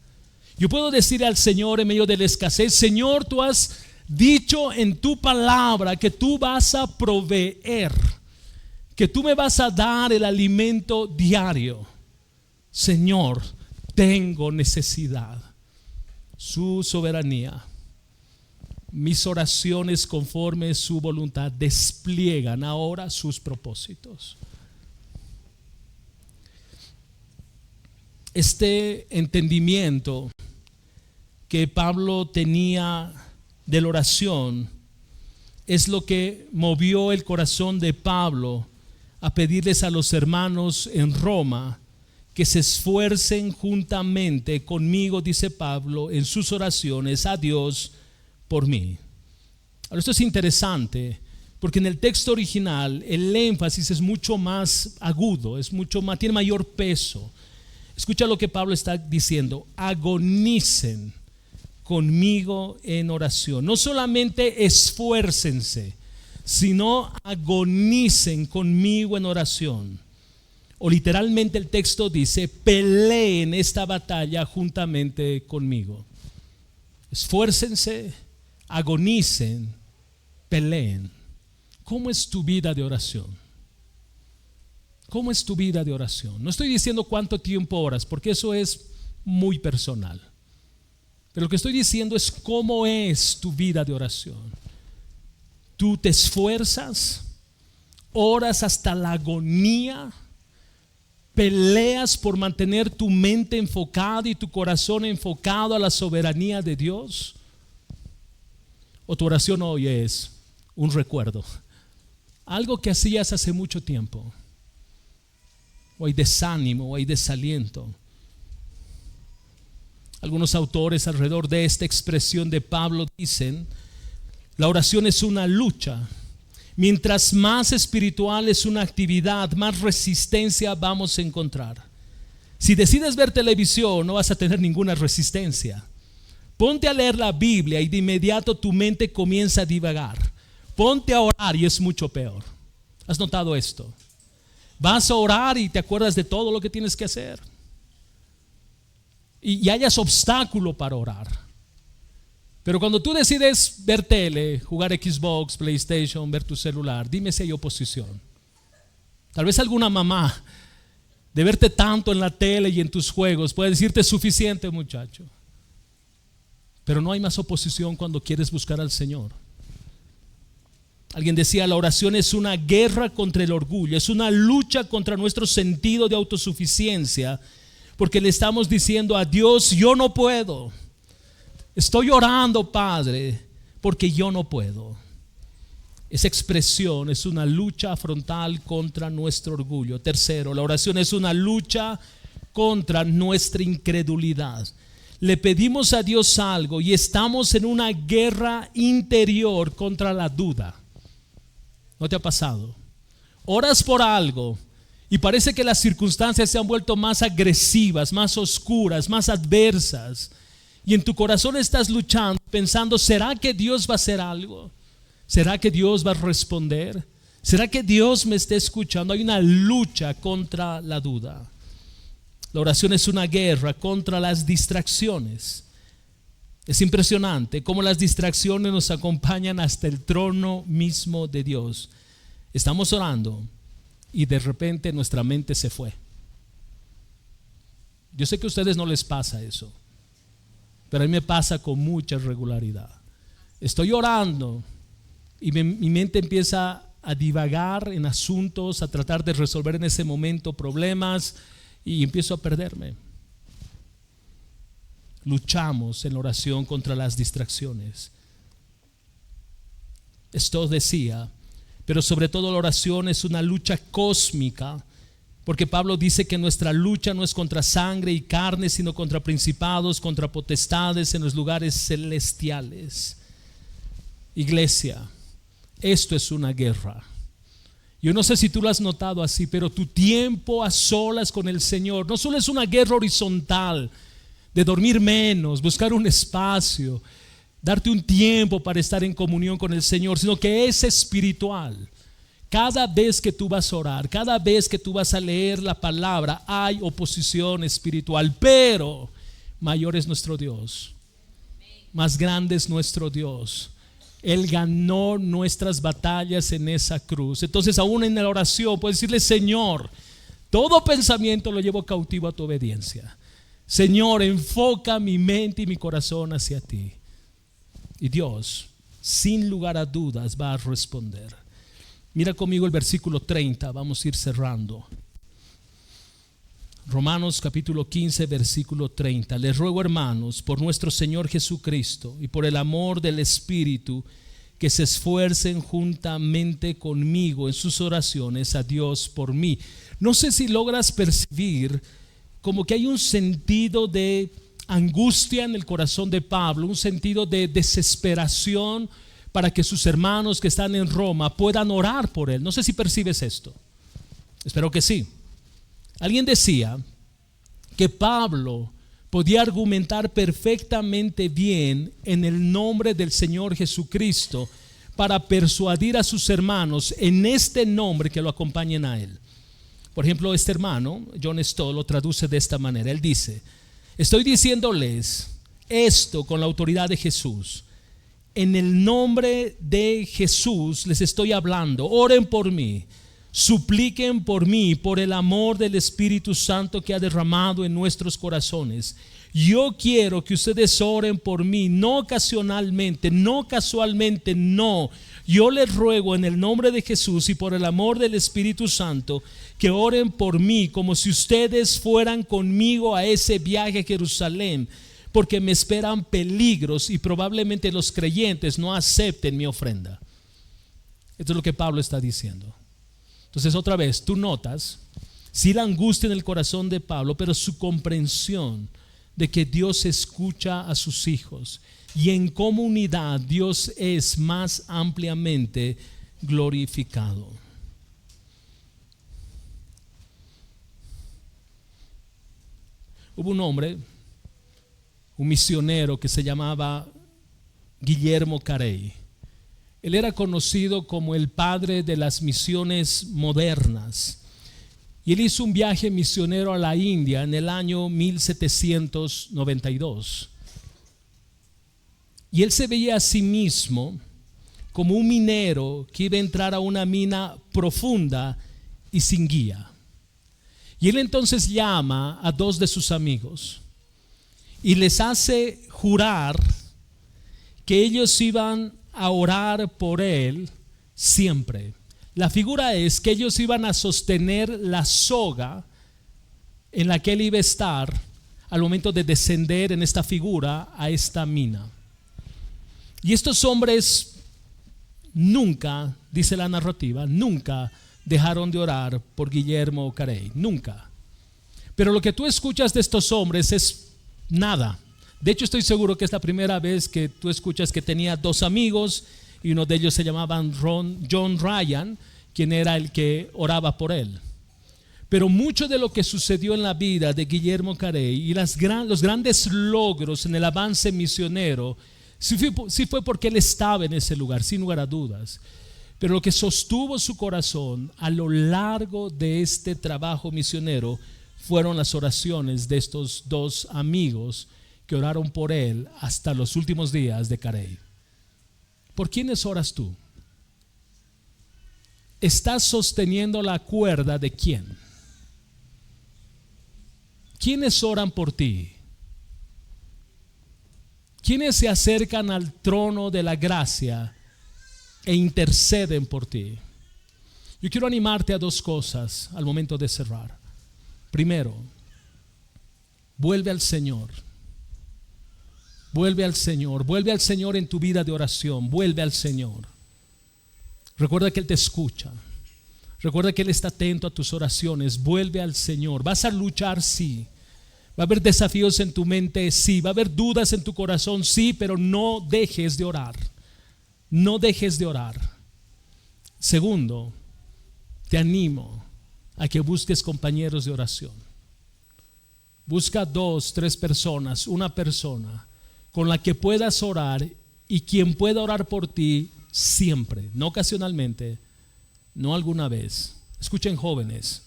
Speaker 1: Yo puedo decir al Señor en medio de la escasez: Señor, tú has dicho en tu palabra que tú vas a proveer, que tú me vas a dar el alimento diario. Señor, tengo necesidad. Su soberanía, mis oraciones conforme su voluntad despliegan ahora sus propósitos. Este entendimiento que Pablo tenía de la oración es lo que movió el corazón de Pablo a pedirles a los hermanos en Roma que se esfuercen juntamente conmigo, dice Pablo, en sus oraciones a Dios por mí. Ahora, esto es interesante porque en el texto original el énfasis es mucho más agudo, tiene mayor peso. Escucha lo que Pablo está diciendo: agonicen conmigo en oración. No solamente esfuércense, sino agonicen conmigo en oración. O literalmente el texto dice: peleen esta batalla juntamente conmigo. Esfuércense, agonicen, peleen. ¿Cómo es tu vida de oración? ¿Cómo es tu vida de oración? No estoy diciendo cuánto tiempo oras, porque eso es muy personal. Pero lo que estoy diciendo es cómo es tu vida de oración. ¿Tú te esfuerzas? ¿Oras hasta la agonía? ¿Peleas por mantener tu mente enfocada y tu corazón enfocado a la soberanía de Dios? ¿O tu oración hoy es un recuerdo? Algo que hacías hace mucho tiempo. O hay desánimo, o hay desaliento. Algunos autores alrededor de esta expresión de Pablo dicen: la oración es una lucha. Mientras más espiritual es una actividad, más resistencia vamos a encontrar. Si decides ver televisión, no vas a tener ninguna resistencia. Ponte a leer la Biblia y de inmediato tu mente comienza a divagar. Ponte a orar y es mucho peor. ¿Has notado esto? Vas a orar y te acuerdas de todo lo que tienes que hacer. Y hayas obstáculo para orar. Pero cuando tú decides ver tele, jugar Xbox, PlayStation, ver tu celular, dime si hay oposición. Tal vez alguna mamá de verte tanto en la tele y en tus juegos, puede decirte suficiente, muchacho. Pero no hay más oposición cuando quieres buscar al Señor. Alguien decía, la oración es una guerra contra el orgullo, es una lucha contra nuestro sentido de autosuficiencia, porque le estamos diciendo a Dios, yo no puedo. Estoy orando, Padre, porque yo no puedo. Esa expresión es una lucha frontal contra nuestro orgullo. Tercero, la oración es una lucha contra nuestra incredulidad. Le pedimos a Dios algo y estamos en una guerra interior contra la duda. ¿No te ha pasado? Oras por algo y parece que las circunstancias se han vuelto más agresivas, más oscuras, más adversas. Y en tu corazón estás luchando, pensando, ¿será que Dios va a hacer algo? ¿Será que Dios va a responder? ¿Será que Dios me está escuchando? Hay una lucha contra la duda. La oración es una guerra contra las distracciones. Es impresionante cómo las distracciones nos acompañan hasta el trono mismo de Dios. Estamos orando y de repente nuestra mente se fue. Yo sé que a ustedes no les pasa eso, pero a mí me pasa con mucha regularidad. Estoy orando y mi mente empieza a divagar en asuntos, a tratar de resolver en ese momento problemas y empiezo a perderme. Luchamos en la oración contra las distracciones. Esto decía, pero sobre todo la oración es una lucha cósmica, porque Pablo dice que nuestra lucha no es contra sangre y carne, sino contra principados, contra potestades en los lugares celestiales. Iglesia, esto es una guerra. Yo no sé si tú lo has notado así, pero tu tiempo a solas con el Señor no solo es una guerra horizontal, de dormir menos, buscar un espacio, darte un tiempo para estar en comunión con el Señor, sino que es espiritual. Cada vez que tú vas a orar, cada vez que tú vas a leer la palabra, hay oposición espiritual, pero mayor es nuestro Dios, más grande es nuestro Dios. Él ganó nuestras batallas en esa cruz. Entonces aún en la oración puedes decirle, Señor, todo pensamiento lo llevo cautivo a tu obediencia. Señor, enfoca mi mente y mi corazón hacia ti. Y Dios, sin lugar a dudas, va a responder. Mira conmigo el versículo 30, vamos a ir cerrando. Romanos capítulo 15, versículo 30. Les ruego, hermanos, por nuestro Señor Jesucristo y por el amor del Espíritu, que se esfuercen juntamente conmigo en sus oraciones a Dios por mí. No sé si logras percibir como que hay un sentido de angustia en el corazón de Pablo, un sentido de desesperación para que sus hermanos que están en Roma puedan orar por él. No sé si percibes esto. Espero que sí. Alguien decía que Pablo podía argumentar perfectamente bien en el nombre del Señor Jesucristo para persuadir a sus hermanos en este nombre que lo acompañen a él. Por ejemplo, este hermano, John Stott, lo traduce de esta manera. Él dice, estoy diciéndoles esto con la autoridad de Jesús. En el nombre de Jesús les estoy hablando. Oren por mí, supliquen por mí, por el amor del Espíritu Santo que ha derramado en nuestros corazones. Yo quiero que ustedes oren por mí, no ocasionalmente, no casualmente, no. Yo les ruego en el nombre de Jesús y por el amor del Espíritu Santo que oren por mí como si ustedes fueran conmigo a ese viaje a Jerusalén, porque me esperan peligros y probablemente los creyentes no acepten mi ofrenda. Esto es lo que Pablo está diciendo. Entonces otra vez, tú notas, sí la angustia en el corazón de Pablo, pero su comprensión de que Dios escucha a sus hijos y en comunidad Dios es más ampliamente glorificado. Hubo un hombre, un misionero que se llamaba Guillermo Carey. Él era conocido como el padre de las misiones modernas. Y él hizo un viaje misionero a la India en el año 1792. Y él se veía a sí mismo como un minero que iba a entrar a una mina profunda y sin guía. Y él entonces llama a dos de sus amigos y les hace jurar que ellos iban a orar por él siempre. La figura es que ellos iban a sostener la soga en la que él iba a estar al momento de descender en esta figura a esta mina. Y estos hombres nunca, dice la narrativa, nunca dejaron de orar por Guillermo Carey, nunca. Pero lo que tú escuchas de estos hombres es nada. De hecho, estoy seguro que es la primera vez que tú escuchas que tenía dos amigos y uno de ellos se llamaba John Ryan, quien era el que oraba por él. Pero mucho de lo que sucedió en la vida de Guillermo Carey y los grandes logros en el avance misionero sí fue porque él estaba en ese lugar, sin lugar a dudas. Pero lo que sostuvo su corazón a lo largo de este trabajo misionero fueron las oraciones de estos dos amigos que oraron por él hasta los últimos días de Carey. ¿Por quiénes oras tú? ¿Estás sosteniendo la cuerda de quién? ¿Quiénes oran por ti? ¿Quiénes se acercan al trono de la gracia e interceden por ti? Yo quiero animarte a dos cosas al momento de cerrar. Primero, vuelve al Señor. Vuelve al Señor. Vuelve al Señor en tu vida de oración. Vuelve al Señor. Recuerda que Él te escucha. Recuerda que Él está atento a tus oraciones. Vuelve al Señor. Vas a luchar, sí. Va a haber desafíos en tu mente, sí. Va a haber dudas en tu corazón, sí. Pero no dejes de orar. No dejes de orar. Segundo, te animo a que busques compañeros de oración. Busca 2, 3 personas, una persona con la que puedas orar y quien pueda orar por ti siempre, no ocasionalmente, no alguna vez. Escuchen, jóvenes,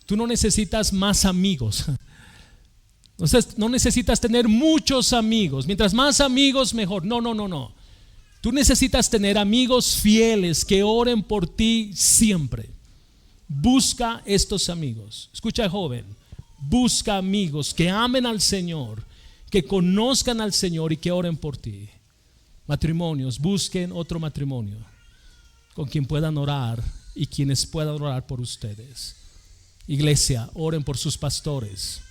Speaker 1: tú no necesitas más amigos. No necesitas tener muchos amigos. Mientras más amigos, mejor. No. Tú necesitas tener amigos fieles que oren por ti siempre. Busca estos amigos. Escucha, joven, busca amigos que amen al Señor, que conozcan al Señor y que oren por ti. Matrimonios, busquen otro matrimonio con quien puedan orar y quienes puedan orar por ustedes. Iglesia, oren por sus pastores,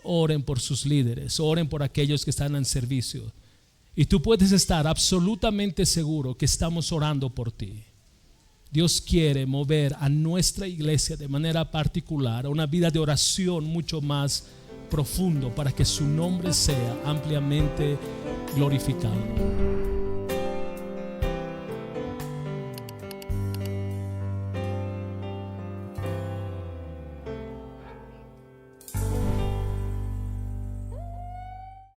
Speaker 1: oren por sus líderes, oren por aquellos que están en servicio. Y tú puedes estar absolutamente seguro que estamos orando por ti. Dios quiere mover a nuestra iglesia de manera particular a una vida de oración mucho más profundo para que su nombre sea ampliamente glorificado.